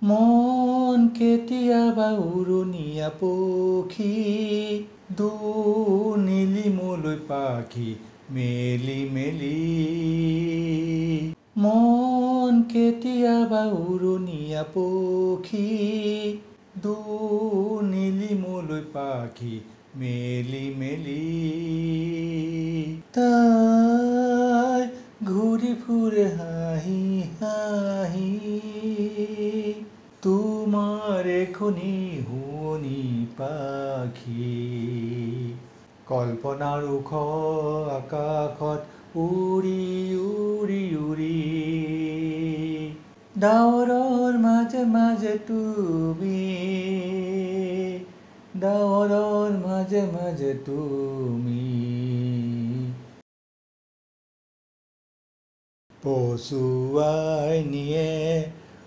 মন কেতিয়াবা উৰণীয়া পক্ষী দূৰ নীলিমলৈ পাখি মেলি মেলি মন কেতিয়াবা উৰণীয়া পক্ষী দূৰ নীলিমলৈ পাখি মেলি মেলি তাই ঘূৰি ফুৰে হাঁহি হাঁহি তোমাৰ এখনি শুৱনি পাখি কল্পনাৰ ওখ আকাশত উৰি উৰি উৰি ডাৱৰৰ মাজে মাজে তুমি ডাৱৰৰ মাজে মাজে তুমি পচুৱাই নিয়ে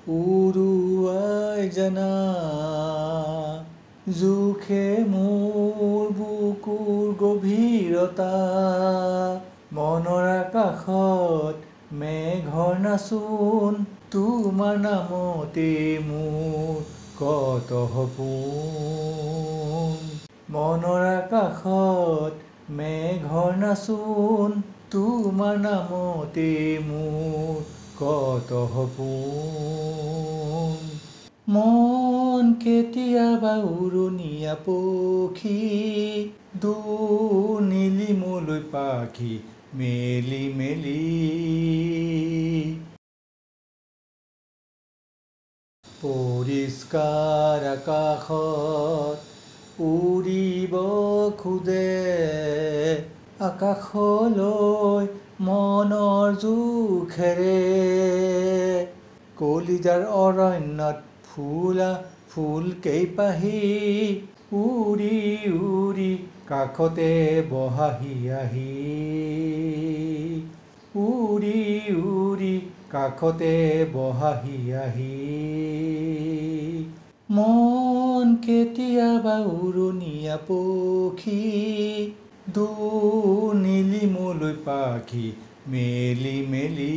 উৰুৱাই জানা জোখে মোৰ বুকুৰ গভীৰতা মনৰ আকাশত মেঘৰ নাচোন তোমাৰ নামতে মোৰ কত সপোন মনৰ আকাশত মেঘৰ নাচোন তোমাৰ নামতে মোৰ কত সপোন মন কেতিয়াবা উৰণীয়া পক্ষী দূৰ নীলিমলৈ পাখি মেলি মেলি পৰিষ্কাৰ আকাশত উৰিব খোজে আকাশলৈ মনৰ জোখেৰে কলিজাৰ অৰণ্যত ফুলা ফুল কেইপাহি উৰি উৰি কাষতে বহাহি আহি উৰি উৰি কাষতে বহাহি আহি মন কেতিয়াবা উৰণীয়া পক্ষী দূৰ নীলিমলৈ পাখি মেলি মেলি